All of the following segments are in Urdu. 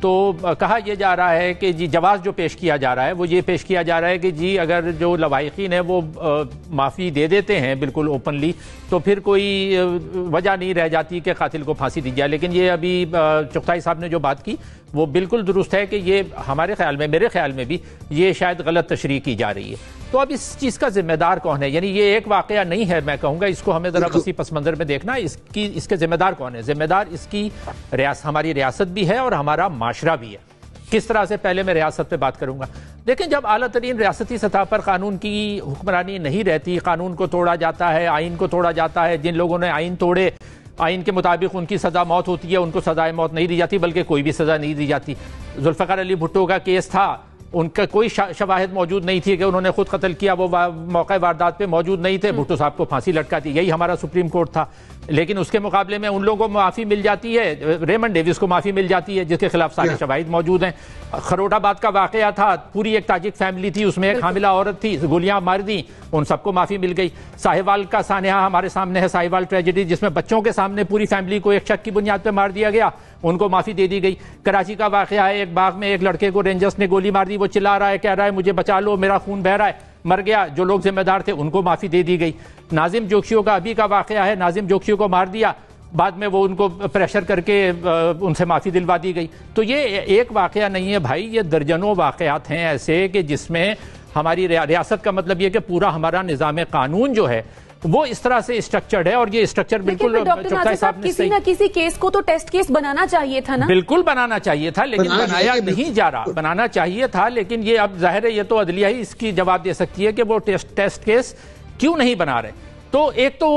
تو کہا یہ جا رہا ہے کہ جی جواز جو پیش کیا جا رہا ہے وہ یہ پیش کیا جا رہا ہے کہ جی اگر جو لواحقین ہیں وہ معافی دے دیتے ہیں بالکل اوپنلی تو پھر کوئی وجہ نہیں رہ جاتی کہ قاتل کو پھانسی دی جائے. لیکن یہ ابھی چغتائی صاحب نے جو بات کی وہ بالکل درست ہے کہ یہ ہمارے خیال میں, میرے خیال میں بھی یہ شاید غلط تشریح کی جا رہی ہے. تو اب اس چیز کا ذمہ دار کون ہے؟ یعنی یہ ایک واقعہ نہیں ہے, میں کہوں گا اس کو ہمیں ذرا وسیع پس منظر میں دیکھنا. اس کے ذمہ دار کون ہے؟ ذمہ دار اس کی ہماری ریاست بھی ہے اور ہمارا معاشرہ بھی ہے. کس طرح سے؟ پہلے میں ریاست پہ بات کروں گا. لیکن جب اعلیٰ ترین ریاستی سطح پر قانون کی حکمرانی نہیں رہتی, قانون کو توڑا جاتا ہے, آئین کو توڑا جاتا ہے, جن لوگوں نے آئین توڑے آئین کے مطابق ان کی سزا موت ہوتی ہے, ان کو سزائے موت نہیں دی جاتی بلکہ کوئی بھی سزا نہیں دی جاتی. ذوالفقار علی بھٹو کا کیس تھا, ان کا کوئی شواہد موجود نہیں تھی کہ انہوں نے خود قتل کیا, وہ موقع واردات پہ موجود نہیں تھے, بھٹو صاحب کو پھانسی لٹکا دی. یہی ہمارا سپریم کورٹ تھا. لیکن اس کے مقابلے میں ان لوگوں کو معافی مل جاتی ہے, ریمنڈ ڈیوس کو معافی مل جاتی ہے جس کے خلاف سارے شواہد موجود ہیں. خروٹ آباد کا واقعہ تھا, پوری ایک تاجک فیملی تھی, اس میں ایک حاملہ عورت تھی, گولیاں مار دیں, ان سب کو معافی مل گئی. ساہیوال کا سانحہ ہمارے سامنے ہے, ساہیوال ٹریجڈی, جس میں بچوں کے سامنے پوری فیملی کو ایک شک کی بنیاد پہ مار دیا گیا, ان کو معافی دے دی گئی. کراچی کا واقعہ ہے, ایک باغ میں ایک لڑکے کو رینجرز نے گولی مار دی, وہ چلا رہا ہے, کہہ رہا ہے مجھے بچا لو, میرا خون بہ رہا ہے, مر گیا. جو لوگ ذمہ دار تھے ان کو معافی دے دی گئی. ناظم جوکشیوں کا ابھی کا واقعہ ہے, ناظم جوکشیوں کو مار دیا, بعد میں وہ ان کو پریشر کر کے ان سے معافی دلوا دی گئی. تو یہ ایک واقعہ نہیں ہے بھائی, یہ درجنوں واقعات ہیں ایسے کہ جس میں ہماری ریاست کا مطلب یہ کہ پورا ہمارا نظام قانون جو ہے وہ اس طرح سے اسٹرکچرڈ ہے. اور یہ اسٹرکچر بالکل ڈاکٹر صاحب کسی نہ کسی کیس کو تو ٹیسٹ کیس بنانا چاہیے تھا نا. بالکل بنانا چاہیے تھا, لیکن بنایا نہیں جا رہا. بنانا چاہیے تھا, لیکن یہ اب ظاہر ہے یہ تو عدلیہ ہی اس کی جواب دے سکتی ہے کہ وہ ٹیسٹ کیس کیوں نہیں بنا رہے. تو ایک تو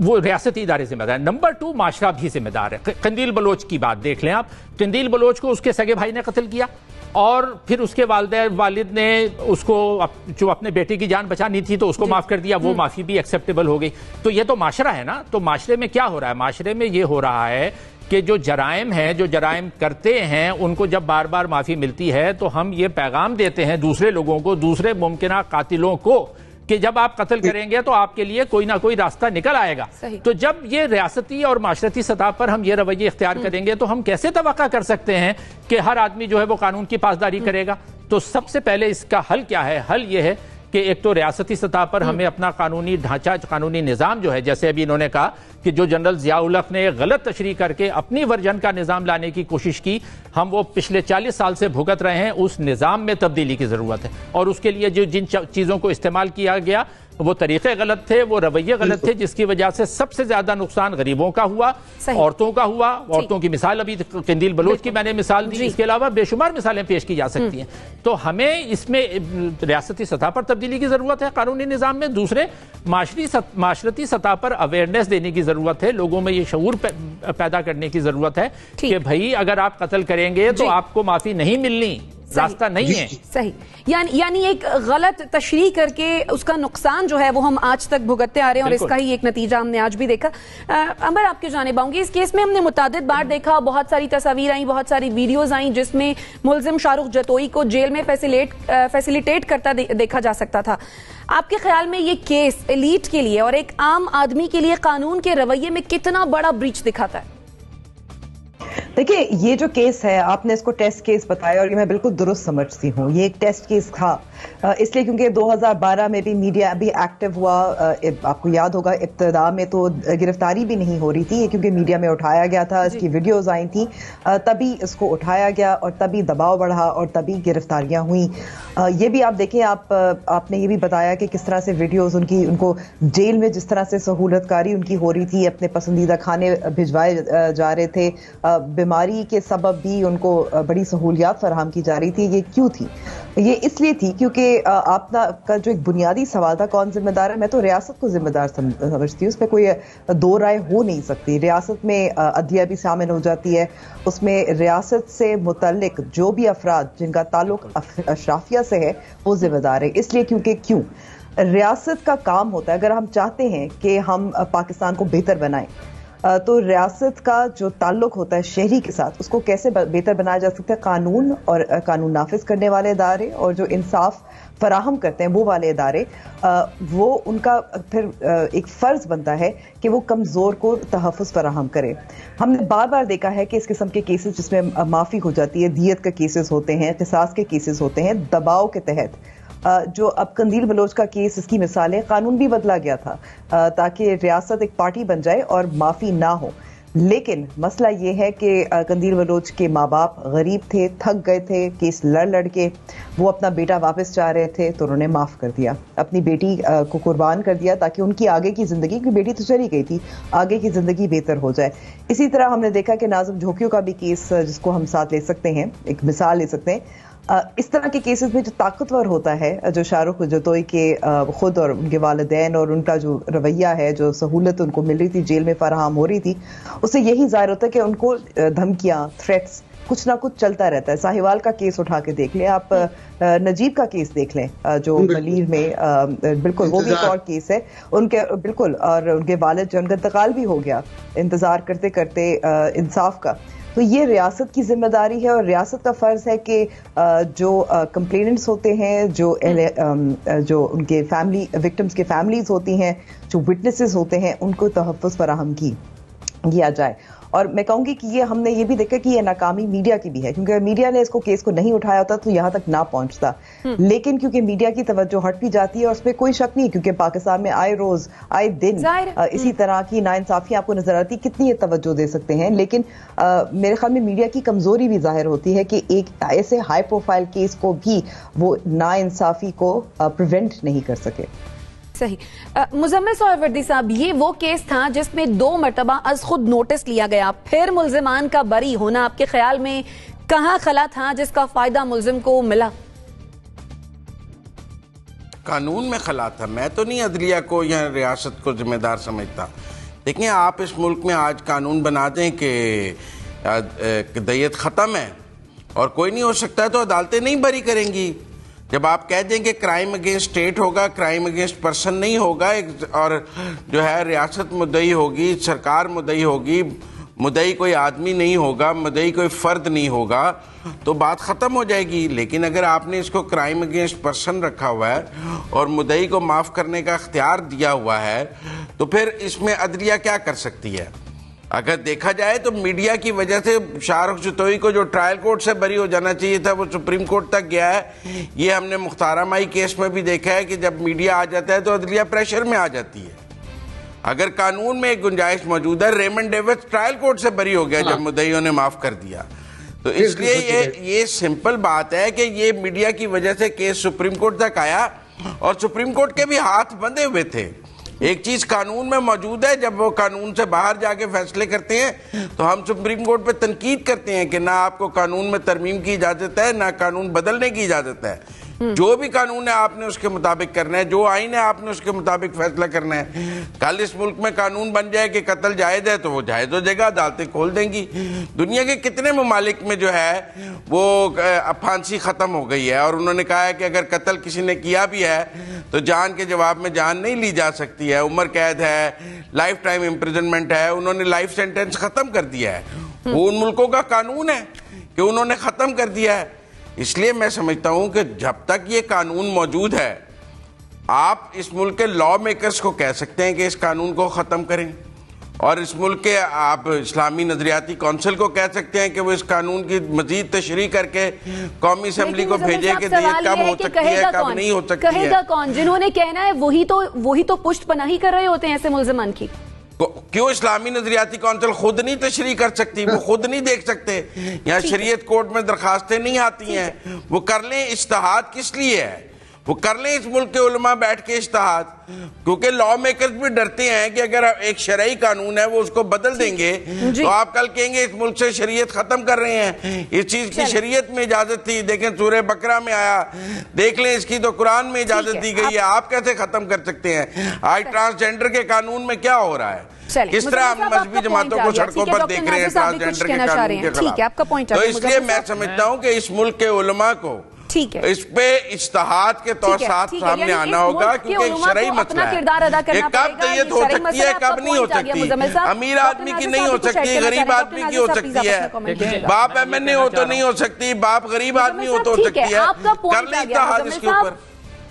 وہ ریاستی ادارے ذمہ دار ہے, نمبر 2 معاشرہ بھی ذمہ دار ہے. قندیل بلوچ کی بات دیکھ لیں آپ, قندیل بلوچ کو اس کے سگے بھائی نے قتل کیا اور پھر اس کے والد نے اس کو جو اپنے بیٹے کی جان بچانی تھی تو اس کو معاف کر دیا, وہ معافی بھی ایکسیپٹیبل ہو گئی. تو یہ تو معاشرہ ہے نا. تو معاشرے میں کیا ہو رہا ہے؟ معاشرے میں یہ ہو رہا ہے کہ جو جرائم ہیں, جو جرائم کرتے ہیں, ان کو جب بار بار معافی ملتی ہے تو ہم یہ پیغام دیتے ہیں دوسرے لوگوں کو, دوسرے ممکنہ قاتلوں کو, کہ جب آپ قتل کریں گے تو آپ کے لیے کوئی نہ کوئی راستہ نکل آئے گا. تو جب یہ ریاستی اور معاشرتی سطح پر ہم یہ رویے اختیار کریں گے تو ہم کیسے توقع کر سکتے ہیں کہ ہر آدمی جو ہے وہ قانون کی پاسداری کرے گا؟ تو سب سے پہلے اس کا حل کیا ہے؟ حل یہ ہے کہ ایک تو ریاستی سطح پر ہمیں اپنا قانونی ڈھانچہ, قانونی نظام جو ہے, جیسے ابھی انہوں نے کہا کہ جو جنرل ضیاء الحق نے غلط تشریح کر کے اپنی ورژن کا نظام لانے کی کوشش کی, ہم وہ پچھلے 40 سال سے بھگت رہے ہیں, اس نظام میں تبدیلی کی ضرورت ہے. اور اس کے لیے جو جن چیزوں کو استعمال کیا گیا وہ طریقے غلط تھے, وہ رویے غلط تھے, جس کی وجہ سے سب سے زیادہ نقصان غریبوں کا ہوا, عورتوں کا ہوا. عورتوں کی مثال ابھی قندیل بلوچ کی میں نے مثال دی, اس کے علاوہ بے شمار مثالیں پیش کی جا سکتی ہیں. تو ہمیں اس میں ریاستی سطح پر تبدیلی کی ضرورت ہے قانونی نظام میں. دوسرے معاشرتی سطح پر اویئرنیس دینے کی ضرورت ہے, لوگوں میں یہ شعور پیدا کرنے کی ضرورت ہے کہ بھائی اگر آپ قتل کریں گے تو آپ کو معافی نہیں ملنی, راستہ نہیں ہے. صحیح. یعنی ایک غلط تشریح کر کے اس کا نقصان جو ہے وہ ہم آج تک بھگتتے آ رہے ہیں, اور اس کا ہی ایک نتیجہ ہم نے آج بھی دیکھا. امبر, آپ کی جانب آؤں گی. اس کیس میں ہم نے متعدد بار دیکھا, بہت ساری تصاویر آئیں, بہت ساری ویڈیوز آئیں جس میں ملزم شاہ رخ جتوئی کو جیل میں فیسیلیٹیٹ کرتا دیکھا جا سکتا تھا. آپ کے خیال میں یہ کیس ایلیٹ کے لیے اور ایک عام آدمی کے لیے قانون کے رویے میں کتنا بڑا بریچ دکھاتا ہے؟ دیکھیے, یہ جو کیس ہے, آپ نے اس کو ٹیسٹ کیس بتایا اور یہ میں بالکل درست سمجھتی ہوں. یہ ایک ٹیسٹ کیس تھا اس لیے کیونکہ 2012 میں بھی میڈیا ابھی ایکٹیو ہوا. آپ کو یاد ہوگا ابتدا میں تو گرفتاری بھی نہیں ہو رہی تھی کیونکہ میڈیا میں اٹھایا گیا تھا, اس کی ویڈیوز آئی تھیں, تبھی اس کو اٹھایا گیا اور تبھی دباؤ بڑھا اور تبھی گرفتاریاں ہوئیں. یہ بھی آپ دیکھیں, آپ نے یہ بھی بتایا کہ کس طرح سے ویڈیوز ان کو جیل میں جس طرح سے سہولت کاری ان کی ہو رہی تھی, اپنے پسندیدہ کھانے بھجوائے جا رہے تھے, بیماری کے سبب بھی ان کو بڑی سہولیات فراہم کی جا رہی تھی. یہ کیوں تھی؟ یہ اس لیے تھی کیونکہ آپ کا جو ایک بنیادی سوال تھا کون ذمہ دار ہے, میں تو ریاست کو ذمہ دار سمجھتی ہوں. اس پہ کوئی دو رائے ہو نہیں سکتی. ریاست میں عدلیہ بھی شامل ہو جاتی ہے, اس میں ریاست سے متعلق جو بھی افراد جن کا تعلق اشرافیہ سے ہے وہ ذمہ دار ہے. اس لیے کیوں ریاست کا کام ہوتا ہے, اگر ہم چاہتے ہیں کہ ہم پاکستان کو بہتر بنائیں, تو ریاست کا جو تعلق ہوتا ہے شہری کے ساتھ اس کو کیسے بہتر بنایا جا سکتا ہے. قانون اور قانون نافذ کرنے والے ادارے اور جو انصاف فراہم کرتے ہیں وہ والے ادارے, وہ ان کا پھر ایک فرض بنتا ہے کہ وہ کمزور کو تحفظ فراہم کرے. ہم نے بار بار دیکھا ہے کہ اس قسم کے کیسز جس میں معافی ہو جاتی ہے, دیت کے کیسز ہوتے ہیں, قصاص کے کیسز ہوتے ہیں, دباؤ کے تحت جو اب قندیل بلوچ کا کیس اس کی مثال ہے, قانون بھی بدلا گیا تھا تاکہ ریاست ایک پارٹی بن جائے اور معافی نہ ہو. لیکن مسئلہ یہ ہے کہ قندیل بلوچ کے ماں باپ غریب تھے, تھک گئے تھے کیس لڑ کے, وہ اپنا بیٹا واپس چاہ رہے تھے تو انہوں نے معاف کر دیا, اپنی بیٹی کو قربان کر دیا تاکہ ان کی آگے کی زندگی, کی بیٹی تو چلی گئی تھی, آگے کی زندگی بہتر ہو جائے. اسی طرح ہم نے دیکھا کہ ناظم جھوکیوں کا بھی کیس جس کو ہم ساتھ لے سکتے ہیں, ایک مثال لے سکتے ہیں. اس طرح کے کیسز میں جو طاقتور ہوتا ہے, جو شاہ رخ جتوئی کے خود اور ان کے والدین اور ان کا جو رویہ ہے, جو سہولت ان کو مل رہی تھی, جیل میں فراہم ہو رہی تھی, اس سے یہی ظاہر ہوتا ہے کہ ان کو دھمکیاں, تھریٹس, کچھ نہ کچھ چلتا رہتا ہے. ساہیوال کا کیس اٹھا کے دیکھ لیں آپ, نجیب کا کیس دیکھ لیں جو ملیر میں, بالکل وہ بھی ایک اور کیس ہے ان کے, بالکل, اور ان کے والد جن کا انتقال بھی ہو گیا انتظار کرتے کرتے انصاف کا. تو یہ ریاست کی ذمہ داری ہے اور ریاست کا فرض ہے کہ جو کمپلیننٹس ہوتے ہیں, جو ان کے فیملی وکٹمز کے فیملیز ہوتی ہیں, جو وٹنسز ہوتے ہیں, ان کو تحفظ فراہم کیا جائے. اور میں کہوں گی کہ یہ ہم نے یہ بھی دیکھا کہ یہ ناکامی میڈیا کی بھی ہے, کیونکہ میڈیا نے اس کو کیس کو نہیں اٹھایا ہوتا تو یہاں تک نہ پہنچتا. لیکن کیونکہ میڈیا کی توجہ ہٹ بھی جاتی ہے, اور اس پہ کوئی شک نہیں, کیونکہ پاکستان میں آئے روز آئے دن اسی طرح کی ناانصافیاں آپ کو نظر آتی, کتنی توجہ دے سکتے ہیں. لیکن میرے خیال میں میڈیا کی کمزوری بھی ظاہر ہوتی ہے کہ ایک ایسے ہائی پروفائل کیس کو بھی وہ ناانصافی کو پریونٹ نہیں کر سکے. صحیح. مزمل سہروردی صاحب, یہ وہ کیس تھا جس میں 2 مرتبہ از خود نوٹس لیا گیا, پھر ملزمان کا بری ہونا آپ کے خیال میں کہاں خلا تھا جس کا فائدہ ملزم کو ملا؟ قانون میں خلا تھا. میں تو نہیں عدلیہ کو یا ریاست کو ذمہ دار سمجھتا. دیکھیں, آپ اس ملک میں آج قانون بنا دیں کہ دیت ختم ہے اور کوئی نہیں ہو سکتا ہے تو عدالتیں نہیں بری کریں گی. جب آپ کہہ دیں کہ کرائم اگینسٹ اسٹیٹ ہوگا, کرائم اگینسٹ پرسن نہیں ہوگا, اور جو ہے ریاست مدعی ہوگی, سرکار مدعی ہوگی, مدعی کوئی آدمی نہیں ہوگا, مدعی کوئی فرد نہیں ہوگا, تو بات ختم ہو جائے گی. لیکن اگر آپ نے اس کو کرائم اگینسٹ پرسن رکھا ہوا ہے اور مدعی کو معاف کرنے کا اختیار دیا ہوا ہے, تو پھر اس میں عدلیہ کیا کر سکتی ہے؟ اگر دیکھا جائے تو میڈیا کی وجہ سے شاہ رخ جتوئی کو جو ٹرائل کورٹ سے بری ہو جانا چاہیے تھا وہ سپریم کورٹ تک گیا ہے. یہ ہم نے مختار مائی کیس میں بھی دیکھا ہے کہ جب میڈیا آ جاتا ہے تو عدلیہ پریشر میں آ جاتی ہے. اگر قانون میں ایک گنجائش موجود ہے, ریمنڈ ڈیوس ٹرائل کورٹ سے بری ہو گیا جب مدعیوں نے معاف کر دیا. تو اس لیے یہ سمپل بات ہے کہ یہ میڈیا کی وجہ سے کیس سپریم کورٹ تک آیا, اور سپریم کورٹ کے بھی ہاتھ بندھے ہوئے تھے. ایک چیز قانون میں موجود ہے, جب وہ قانون سے باہر جا کے فیصلے کرتے ہیں تو ہم سپریم کورٹ پہ تنقید کرتے ہیں کہ نہ آپ کو قانون میں ترمیم کی اجازت ہے, نہ قانون بدلنے کی اجازت ہے. جو بھی قانون ہے آپ نے اس کے مطابق کرنا ہے, جو آئین ہے آپ نے اس کے مطابق فیصلہ کرنا ہے. کل اس ملک میں قانون بن جائے کہ قتل جائز ہے تو وہ جائز ہو جائے گا, عدالتیں کھول دیں گی. دنیا کے کتنے ممالک میں جو ہے وہ پھانسی ختم ہو گئی ہے, اور انہوں نے کہا ہے کہ اگر قتل کسی نے کیا بھی ہے تو جان کے جواب میں جان نہیں لی جا سکتی ہے, عمر قید ہے, لائف ٹائم امپریزنمنٹ ہے. انہوں نے لائف سینٹنس ختم کر دیا ہے. وہ ان ملکوں کا قانون ہے کہ انہوں نے ختم کر دیا ہے. اس لیے میں سمجھتا ہوں کہ جب تک یہ قانون موجود ہے, آپ اس ملک کے لا میکرز کو کہہ سکتے ہیں کہ اس قانون کو ختم کریں, اور اس ملک کے آپ اسلامی نظریاتی کونسل کو کہہ سکتے ہیں کہ وہ اس قانون کی مزید تشریح کر کے قومی اسمبلی کو بھیجے کہ دیت کب ہو سکتی ہے, کب نہیں ہو سکتی ہے. کہے گا کون؟ جنہوں نے کہنا ہے وہی تو پشت پناہی کر رہے ہوتے ہیں ایسے ملزمان کی. کیوں اسلامی نظریاتی کونسل خود نہیں تشریح کر سکتی؟ وہ خود نہیں دیکھ سکتے. یہاں شریعت کورٹ میں درخواستیں نہیں آتی ہیں, وہ کر لیں. اجتہاد کس لیے ہے؟ وہ کر لیں اس ملک کے علماء بیٹھ کے اجتہاد, کیونکہ لا میکرز بھی ڈرتے ہیں کہ اگر ایک شرعی قانون ہے وہ اس کو بدل دیں گے تو آپ کل کہیں گے اس ملک سے شریعت ختم کر رہے ہیں. اس چیز کی شریعت میں اجازت تھی, دیکھیں سورہ بقرہ میں آیا, دیکھ لیں اس کی تو قرآن میں اجازت دی گئی ہے, آپ کیسے ختم کر سکتے ہیں؟ آج ٹرانسجینڈر کے قانون میں کیا ہو رہا ہے؟ کس طرح ہم مذہبی جماعتوں کو سڑکوں پر دیکھ رہے ہیں ٹرانسجینڈر کے قانون کے خلاف. تو اس لیے میں سمجھتا ہوں کہ اس ملک کے علماء کو ٹھیک ہے، اس پہ اجتہاد کے طور ساتھ سامنے آنا ہوگا، کیونکہ ایک شرعی مسئلہ ہے. یہ کب دیت ہو سکتی ہے، کب نہیں ہو سکتی. امیر آدمی کی نہیں ہو سکتی، غریب آدمی کی ہو سکتی ہے. باپ ایم این اے ہو تو نہیں ہو سکتی، باپ غریب آدمی ہو تو ہو سکتی ہے. کر لیں اتحاد اس کے اوپر.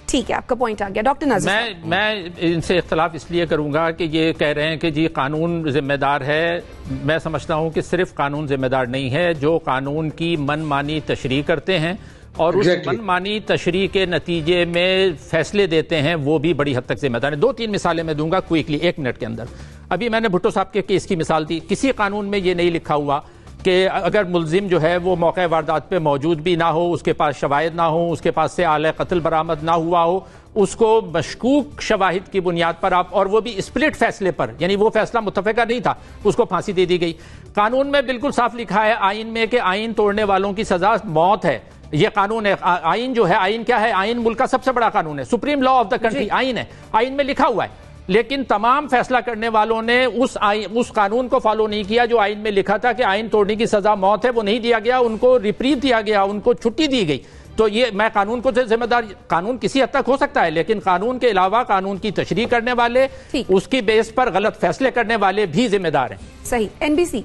ٹھیک ہے، آپ کا پوائنٹ آ گیا. ڈاکٹر ناظر میں ان سے اختلاف اس لیے کروں گا کہ یہ کہہ رہے ہیں کہ جی قانون ذمہ دار ہے. میں سمجھتا ہوں کہ صرف قانون ذمہ دار نہیں ہے، جو قانون کی من مانی تشریح کرتے ہیں اور اس من مانی تشریح کے نتیجے میں فیصلے دیتے ہیں وہ بھی بڑی حد تک ذمہ دار ہیں. 2-3 مثالیں میں دوں گا کوئکلی 1 منٹ کے اندر. ابھی میں نے بھٹو صاحب کے کیس کی مثال دی. کسی قانون میں یہ نہیں لکھا ہوا کہ اگر ملزم جو ہے وہ موقع واردات پہ موجود بھی نہ ہو، اس کے پاس شواہد نہ ہو، اس کے پاس سے آلہ قتل برآمد نہ ہوا ہو، اس کو مشکوک شواہد کی بنیاد پر آپ، اور وہ بھی اسپلٹ فیصلے پر، یعنی وہ فیصلہ متفقہ نہیں تھا، اس کو پھانسی دے دی گئی. قانون میں بالکل صاف لکھا ہے آئین میں کہ آئین توڑنے والوں کی سزا موت ہے. یہ قانون ہے. آئین جو ہے، آئین کیا ہے؟ آئین ملک کا سب سے بڑا قانون ہے، supreme law of the country آئین ہے. آئین میں لکھا ہوا ہے، لیکن تمام فیصلہ کرنے والوں نے اس قانون کو فالو نہیں کیا جو آئین میں لکھا تھا کہ آئین توڑنے کی سزا موت ہے. وہ نہیں دیا گیا، ان کو ریپریو دیا گیا، ان کو چھٹی دی گئی. تو یہ میں قانون کو ذمہ دار، قانون کسی حد تک ہو سکتا ہے، لیکن قانون کے علاوہ قانون کی تشریح کرنے والے، اس کی بیس پر غلط فیصلے کرنے والے بھی ذمہ دار ہیں. صحیح. NBC.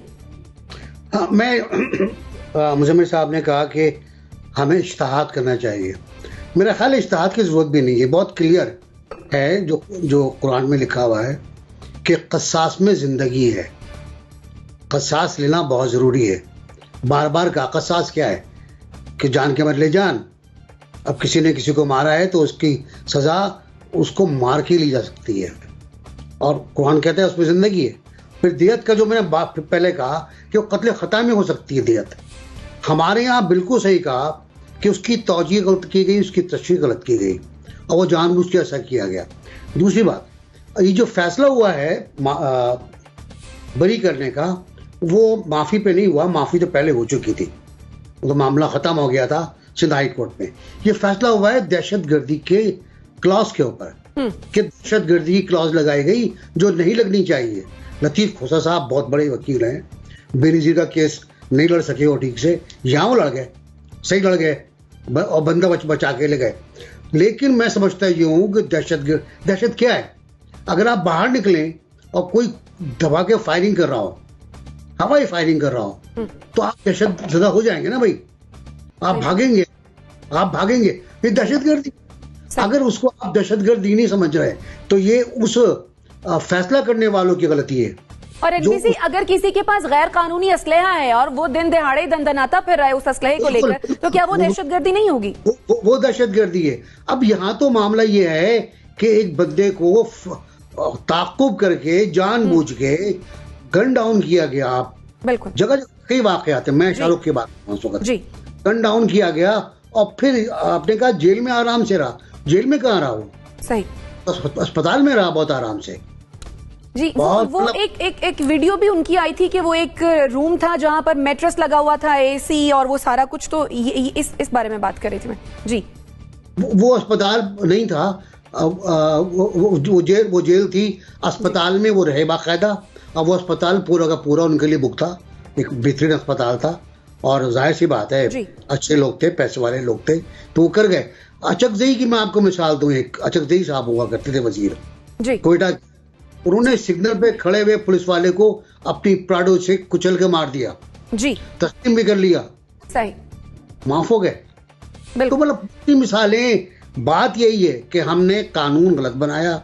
میں مزمل صاحب نے کہا کہ ہمیں اجتہاد کرنا چاہیے. میرا خیال اجتہاد کی ضرورت بھی نہیں ہے. بہت کلیئر ہے جو قرآن میں لکھا ہوا ہے کہ قصاص میں زندگی ہے. قصاص لینا بہت ضروری ہے. بار بار کا قصاص کیا ہے کہ جان کے بدلے جان. اب کسی نے کسی کو مارا ہے تو اس کی سزا اس کو مار کے لی جا سکتی ہے، اور قرآن کہتا ہے اس میں زندگی ہے. پھر دیت کا جو میں نے پہلے کہا کہ وہ قتل خطا میں ہو سکتی ہے دیت. ہمارے یہاں بالکل صحیح کہا کہ اس کی توجیہ غلط کی گئی، اس کی تشریح غلط کی گئی، اور وہ جان بوجھ کے ایسا کیا گیا. دوسری بات، یہ جو فیصلہ ہوا ہے بری کرنے کا، وہ معافی پہ نہیں ہوا. معافی تو پہلے ہو چکی تھی، تو معاملہ ختم ہو گیا تھا سندھ ہائی کورٹ میں. یہ فیصلہ ہوا ہے دہشت گردی کے کلاس کے اوپر کہ دہشت گردی کی کلاس لگائی گئی جو نہیں لگنی چاہیے. لطیف کھوسا صاحب بہت بڑے وکیل ہیں، بے نظیر کا کیس نہیں لڑ سکے وہ ٹھیک سے، یہاں وہ لڑ گئے، صحیح لڑ گئے اور بندہ بچا کے لے گئے. لیکن میں سمجھتا یہ ہوں کہ دہشت کیا ہے؟ اگر آپ باہر نکلیں اور کوئی دبا کے فائرنگ کر رہا ہو، ہوائی فائرنگ کر رہا ہو، تو آپ دہشت زدہ ہو جائیں گے نا بھائی. آپ بھاگیں گے. یہ دہشت گردی. اگر اس کو آپ دہشت گردی نہیں سمجھ رہے تو یہ اس فیصلہ کرنے والوں کی غلطی ہے. اور NBC اگر کسی کے پاس غیر قانونی اسلحہ ہے اور وہ دن دہاڑے دندناتا پھر رہا ہے اس اسلحے کو لے کر، تو کیا وہ دہشت گردی نہیں ہوگی؟ وہ دہشت گردی ہے. اب یہاں تو معاملہ یہ ہے کہ ایک بندے کو تعاقب کر کے جان بوجھ کے گن ڈاؤن کیا گیا. آپ بالکل جگہ کئی واقعات ہیں. میں شاہ رخ کی بات جی گن ڈاؤن کیا گیا اور پھر آپ نے کہا جیل میں آرام سے رہا. جیل میں کہاں رہا؟ وہ صحیح اسپتال میں رہا بہت آرام سے. جی وہ ایک ویڈیو بھی ان کی آئی تھی کہ وہ ایک روم تھا جہاں پر میٹرس لگا ہوا تھا، AC اور وہ سارا کچھ. تو اس بارے میں بات کر رہی تھی میں. جی وہ اسپتال نہیں تھا، وہ جیل تھی. اسپتال میں وہ رہے باقاعدہ، اور وہ اسپتال پورا کا پورا ان کے لیے بک تھا. ایک بہترین اسپتال تھا، اور ظاہر سی بات ہے اچھے لوگ تھے، پیسے والے لوگ تھے، تو وہ کر گئے. اچکزئی کی میں آپ کو مثال دوں. ایک اچکزئی صاحب ہوا کرتے تھے وزیر کوئٹہ. انہوں نے سگنل پہ کھڑے ہوئے پولیس والے کو اپنی پراڈو سے کچل کے مار دیا. جی تسلیم بھی کر لیا، صحیح معاف ہو گئے. تو مطلب مثالیں. بات یہی ہے کہ ہم نے قانون غلط بنایا،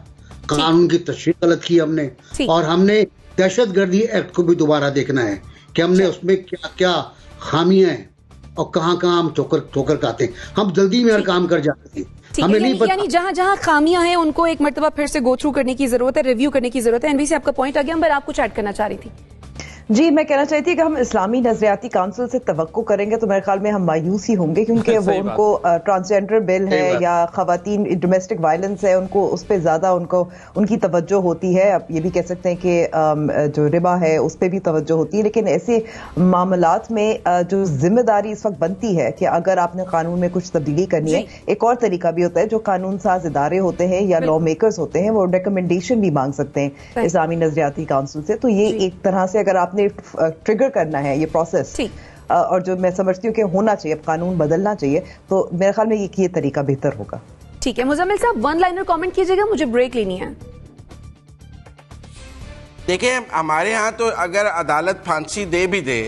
قانون کی تشریح غلط کی ہم نے، اور ہم نے دہشت گردی ایکٹ کو بھی دوبارہ دیکھنا ہے کہ ہم نے اس میں کیا کیا خامیاں ہیں اور کہاں ہم ٹھوکر کھاتے ہیں. ہم جلدی میں ہر کام کر جاتے ہیں. یعنی جہاں جہاں خامیاں ہیں ان کو ایک مرتبہ پھر سے گو تھرو کرنے کی ضرورت ہے، ریویو کرنے کی ضرورت ہے. NBC آپ کا پوائنٹ آ گیا. پر آپ کچھ ایڈ کرنا چاہ رہی تھی. جی میں کہنا چاہتی کہ ہم اسلامی نظریاتی کونسل سے توقع کریں گے تو میرے خیال میں ہم مایوس ہی ہوں گے، کیونکہ وہ ان کو ٹرانسجینڈر بل ہے یا خواتین ڈومیسٹک وائلنس ہے، ان کو اس پہ زیادہ ان کی توجہ ہوتی ہے. اب یہ بھی کہہ سکتے ہیں کہ جو ربا ہے اس پہ بھی توجہ ہوتی ہے. لیکن ایسے معاملات میں جو ذمہ داری اس وقت بنتی ہے کہ اگر آپ نے قانون میں کچھ تبدیلی کرنی ہے، ایک اور طریقہ بھی ہوتا ہے. جو قانون ساز ادارے ہوتے ہیں یا لا میکرز ہوتے ہیں وہ ریکمنڈیشن بھی مانگ سکتے ہیں اسلامی نظریاتی کونسل سے. تو یہ ایک طرح سے اگر آپ ٹریگر کرنا ہے یہ پروسیس اور جو میں سمجھتی ہوں کہ ہونا چاہیے، اب قانون بدلنا چاہیے، تو میرے خیال میں یہ طریقہ بہتر ہوگا. ٹھیک ہے مزمل صاحب، ون لائنر کامنٹ کیجیے گا، مجھے بریک لینی ہے. دیکھیں ہمارے ہاں تو اگر عدالت پھانسی دے بھی دے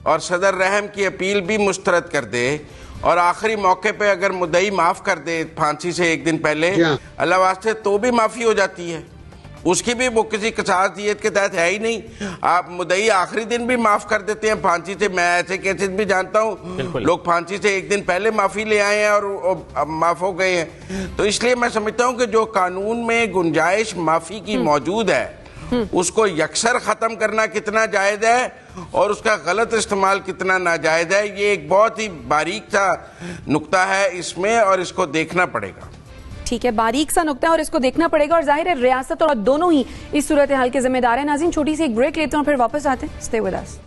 اور صدر رحم کی اپیل بھی مسترد کر دے اور آخری موقع پہ اگر مدعی معاف کر دے پھانسی سے ایک دن پہلے اللہ واسطے تو بھی معافی ہو جاتی ہے. اس کی بھی وہ کسی قصاص دیت کے تحت ہے ہی نہیں. آپ مدعی آخری دن بھی معاف کر دیتے ہیں پھانسی سے. میں ایسے کیسز بھی جانتا ہوں لوگ پھانسی سے ایک دن پہلے معافی لے آئے ہیں اور معاف ہو گئے ہیں. تو اس لیے میں سمجھتا ہوں کہ جو قانون میں گنجائش معافی کی موجود ہے اس کو یکسر ختم کرنا کتنا جائز ہے اور اس کا غلط استعمال کتنا ناجائز ہے، یہ ایک بہت ہی باریک سا نقطہ ہے اس میں، اور اس کو دیکھنا پڑے گا. ٹھیک ہے، باریک سا نقطہ ہے اور اس کو دیکھنا پڑے گا، اور ظاہر ہے ریاست اور دونوں ہی اس صورتحال کے ذمہ دار ہیں. ناظرین چھوٹی سی ایک بریک لیتے ہیں اور پھر واپس آتے ہیں. Stay with us.